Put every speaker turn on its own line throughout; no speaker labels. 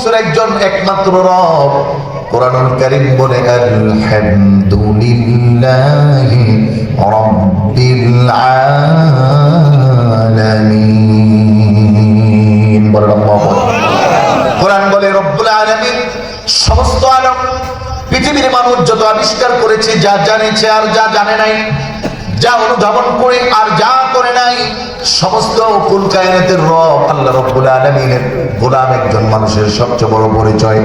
কিছুর একজন একমাত্র রব। কোরআনুল কারীম বলে আলহামদুলিল্লাহি রাব্বিল আলামিন। বলেন আল্লাহু আকবার। কোরআন বলে রব্বুল আলামিন, সমস্ত আলম, পৃথিবীর মানুষ যত আবিষ্কার করেছে, যা জানেছে আর যা জানে নাই, যা অনুধাবন করে আর যা করে নাই, সমস্ত কুল কায়নাতের রব আল্লাহ রব্বুল আলামিনের গোলাম একজন মানুষের সবচেয়ে বড় পরিচয়।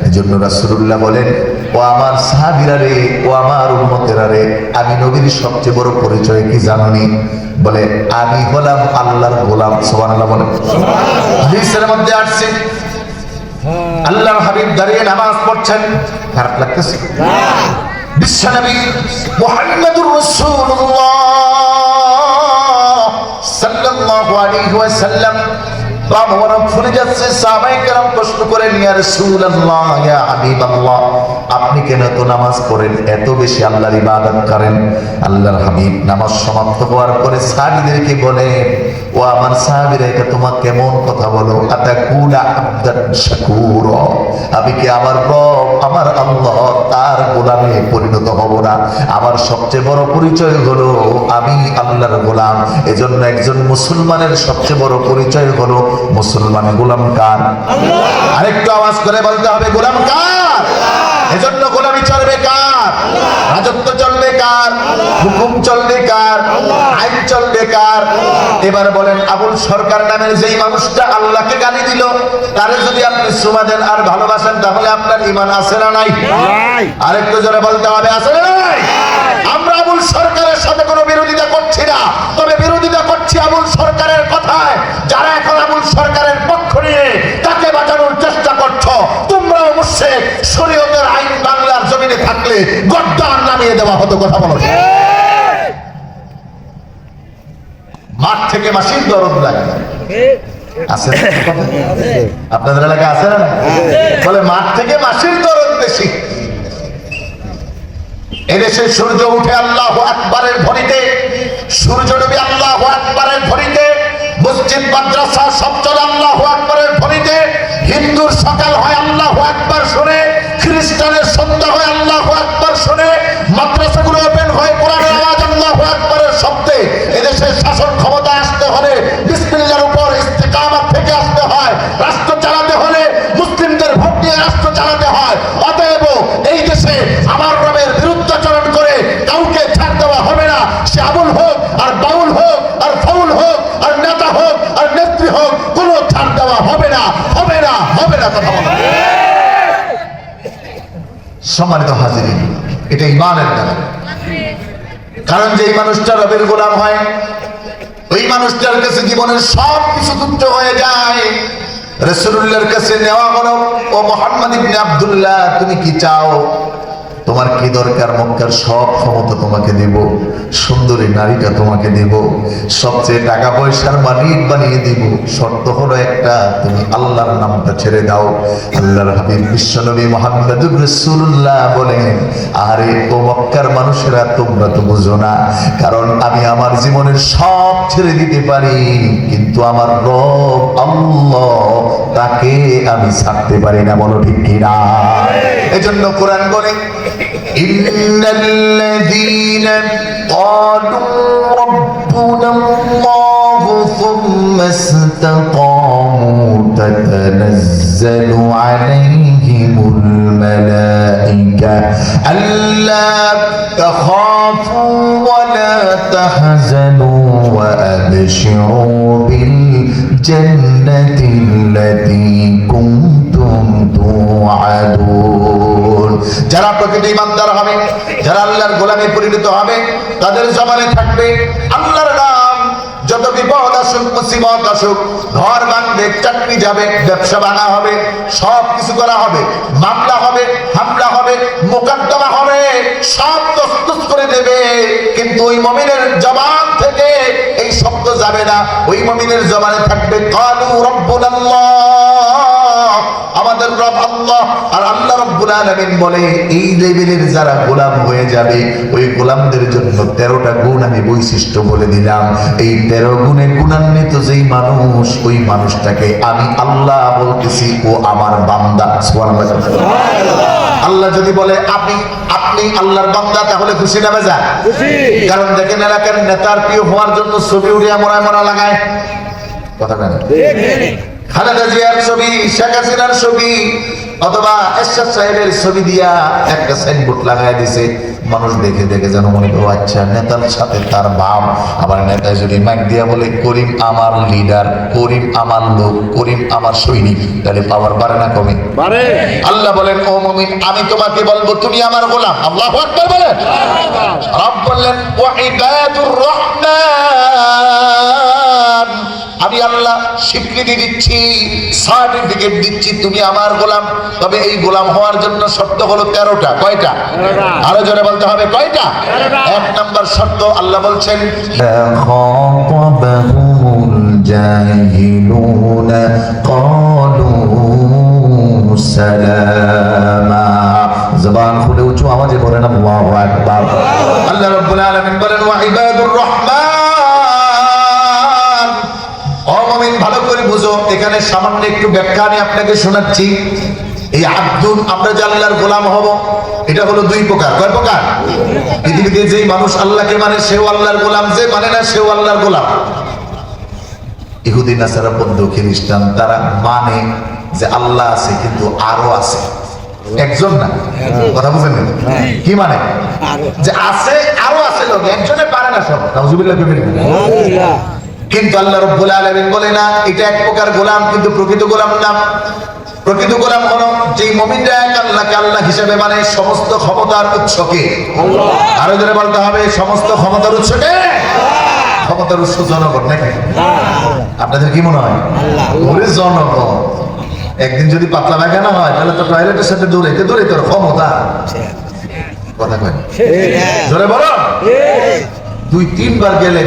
এজন্য রাসূলুল্লাহ বলেন, ও আমার সাহাবীরা রে, ও আমার উম্মতেরা রে, আমি নবীর সবচেয়ে বড় পরিচয় কি জানেননি? বলে আমি হলাম আল্লাহর গোলাম। সুবহানাল্লাহ বলেন। হাদিসের মধ্যে আসছে আল্লাহর হাবিব দাঁড়িয়ে নামাজ পড়ছেন, খারাপ লাগতেছে? বিশ্বনবী মুহাম্মদুর রাসূলুল্লাহ সাল্লাল্লাহু আলাইহি ওয়াসাল্লাম পা মোবারক ফুলে যাচ্ছে। সাহাবায়ে কেরাম প্রশ্ন করেন, ইয়া রাসূলুল্লাহ, ইয়া হাবিবাল্লাহ, আপনি কেন তো নামাজ পড়েন, এত বেশি আল্লাহর ইবাদত করেন? আল্লাহর হাবিব নামাজ সমাপ্ত হওয়ার পরে সাহাবীদেরকে বলে, ও আমার সাহাবীরা, এটা তোমার কেমন কথা বলো? আতাকুনা আবদান শাকুরা, আমি কি আমার রব, আমার আল্লাহ, তার গোলামে পরিণত হব না? আমার সবচেয়ে বড় পরিচয় হলো আমি আল্লাহর গোলাম। এজন্য একজন মুসলমানের সবচেয়ে বড় পরিচয় হলো মুসলমান গোলাম কার? আরেকটু আওয়াজ করে বলতে হবে, গোলাম কার? এজন্য গোলামি চলবে কার? রাজত্ব চলবে কার? হুকুম চলবে কার? আইন চলবে কার? এবার বলেন, আবুল সরকার নামের যেই মানুষটা আল্লাহকে গালি দিল, তারে যদি আপনি সুমা দেন আর ভালোবাসেন, তাহলে আপনার ঈমান আছে না নাই? আরেকটু জোরে বলতে হবে, আছে না নাই? আমরা আবুল সরকারের সাথে কোনো বিরোধিতা করছি না, তবে বিরোধিতা করছি আবুল সরকারের কথায়। যারা এখন আবুল সরকারের পক্ষ নিয়ে তাকে বাঁচানোর চেষ্টা করছো, তোমরাও মুশরিক। শরীয়তের আইন বাংলার জমিনে থাকলে গদ্দার নামিয়ে দেওয়া হতো। কথা বলো। মাঠ থেকে মাসির দরদ লাগে আছে, আপনাদের এলাকায় আছে না? বলে মাঠ থেকে মাসির দরদ বেশি। এদেশে সূর্য উঠে আল্লাহু আকবারের ধ্বনিতে, সূর্য ডুবে আল্লাহু আকবারের ধ্বনিতে, মসজিদ মাদ্রাসা সব চলে আল্লাহু আকবারের ধ্বনিতে, হিন্দুর সকাল হয় আল্লাহু আকবার শুনে, খ্রিস্টানের সন্ধ্যা হয় আল্লাহু আকবার শুনে, মাদ্রাসাগুলো ওপেন হয় কোরআনের আওয়াজ আল্লাহু আকবারের শব্দে। এদেশের শাসন ক্ষমতা আসতে হলে বিসমিল্লাহর উপর ইস্তিকামাত থেকে আসতে হয়। রাষ্ট্র চালাতে হলে মুসলিমদের ভোট দিয়ে রাষ্ট্র চালাতে হয়। অতএব এই দেশে আমার রবের বিরুদ্ধাচরণ করে কাউকে ছাড় দেওয়া হবে না। সে আবুল হোক আর বাউল হোক আর ফাউল হোক আর নেতা হোক আর নেত্রী হোক, কোনো ছাড় দেওয়া হবে না, হবে না, হবে না। কথা বলা। সম্মানিত হাজিরিন, এটা ঈমানের দাবি। কারণ যেই মানুষটা রবের গোলাম হয়, ওই মানুষটার কাছে জীবনের সব কিছু তুচ্ছ হয়ে যায়। রাসূলুল্লাহর কাছে নেওয়া হলো, ও মুহাম্মদ ইবনে আব্দুল্লাহ, তুমি কি চাও? তোমার কি দরকার? মক্কার সব ক্ষমতা তোমাকে দেব, সুন্দরী নারীটা তোমাকে দেব, সবচেয়ে টাকা পয়সার মালিক বানিয়ে দিব। শর্ত হলো একটা, তুমি আল্লাহর নামটা ছেড়ে দাও। আল্লাহর হাবিব বিশ্বনবী মুহাম্মদুর রাসূলুল্লাহ বলেন, আরে ও মক্কার মানুষেরা, তোমরা তো বুঝো না, কারণ আমি আমার জীবনের সব ছেড়ে দিতে পারি, কিন্তু আমার রব আল্লাহ, তাকে আমি ছাড়তে পারি না। বলো ঠিক কিনা? এজন্য কোরআন বলে, ইন্নাল্লাযীনা ক্বালু রাব্বুনাল্লাহু সুম্মা ইসতাকামু তাতানাজ্জালু আলাইহিমুল মালাঈকা আল্লা তাখাফু ওয়া লা তাহজানু ওয়া আবশিরু বিল জান্নাতিল্লাতী কুনতুম তুআদুন। যারা প্রকৃত ঈমানদার হবে, যারা আল্লাহর গোলামে পরিণত হবে, তাদের জবানে থাকবে আল্লাহর নাম। যত বিপদ আসুক, মুসিবত আসুক, ঘর ভাঙবে, চাকরি যাবে, ব্যবসা ভাঙা হবে, সব কিছু করা হবে, মামলা হবে, হামলা হবে, মোকদ্দমা হবে, সব তসতস করে দেবে, কিন্তু ওই মুমিনের জবান থেকে এই শব্দ যাবে না। ওই মুমিনের জবানে থাকবে ক্বালু রাব্বুনাল্লাহ, আমাদের রব আল্লাহ। আর আল্লাহ রব্বুল আলামিন বলে এই লেভেলের যারা গোলাম হয়ে যাবে ওই গোলামদের জন্য 13টা গুণ আমি বৈশিষ্ট্য বলে দিলাম। এই 13 গুণে গুণান্বিত যেই মানুষ ওই মানুষটাকে আমি আল্লাহ বলতেছি ও আমার বান্দা। সুবহানাল্লাহ। আল্লাহ যদি বলে আপনি আল্লাহর বান্দা তাহলে খুশি না বেজার? খুশি। কারণ দেখেন এলাকার নেতার প্রিয় হওয়ার জন্য ছবি উড়িয়া মরা লাগায়, কথা বলেন, খালেদা জিয়ার ছবি, শেখ হাসিনার ছবি অথবা এরশাদ সাহেবের ছবি দিয়া একটা সাইনবোর্ড লাগায় দিছে। মানুষ দেখে দেখে যেন মনে করো আচ্ছা নেতার সাথে তার ভাব। আবার নেতায় যদি মাইক দিয়া বলে করিম আমার লিডার, করিম আমার লোক, করিম আমার সৈনিক, তাহলে পাওয়ার বাড়ে না কমে? আল্লাহ বলেন ও মুমিন আমি তোমাকে বলবো তুমি আমার গোলাম। আল্লাহু আকবার বলেন। রব বললেন ওয়া ইবাদুর রহমান, আমি আল্লাহ স্বীকৃতি দিচ্ছি, সার্টিফিকেট দিচ্ছি তুমি আমার গোলাম। তবে এই গোলাম হওয়ার জন্য শর্ত হলো 13টা। কয়টা? আরো জোরে বলতে হবে কয়টা? 1 নাম্বার শর্ত আল্লাহ বলছেন খাতাবাহুল জাহিলুনা ক্বালু সালামা। জবান খুলে উঁচু আওয়াজে বলেন আল্লাহু আকবার। আল্লাহ রাব্বুল আলামিন বলেন ওয়া ইবাদুর রহমান। ভালো করে বুঝো, এখানে সামান্য একটু ব্যাখ্যা আমি আপনাকে শোনাচ্ছি। এই আব্দুল আমরা যে আল্লাহর গোলাম হব এটা হলো 2 প্রকার। কয় প্রকার? পৃথিবীতে যেই মানুষ আল্লাহকে মানে সেও আল্লাহর গোলাম, যে মানে না সেও আল্লাহর গোলাম। ইহুদি নাসারা বৌদ্ধ খ্রিস্টান তারা মানে যে আল্লাহ আছে কিন্তু আরো আছে, একজন না। কথা বুঝেন না? কি মানে? যে আছে আরো আছে, লোক একজনে পারে না সব। নাউজুবিল্লাহ। কিন্তু আল্লাহ রাব্বুল আলামিন বলে না এটা এক প্রকার গোলাম, কিন্তু প্রকৃত গোলাম না। প্রকৃত গোলাম হলো যে মুমিনরা এক আল্লাহকে আল্লাহ হিসেবে মানে সমস্ত ক্ষমতার উৎস কে? আল্লাহ। আরো জোরে বলতে হবে সমস্ত ক্ষমতার উৎস কে? ক্ষমতার উৎস জনগণ নাকি? আপনাদের কি মনে হয়? আল্লাহ। জনগণ। একদিন যদি পাতলা পায়খানা হয় তাহলে তো টয়লেটের সাথে দৌড়াইতে তোর ক্ষমতা। কথা কয় জোরে বলো। 2-3 বার গেলে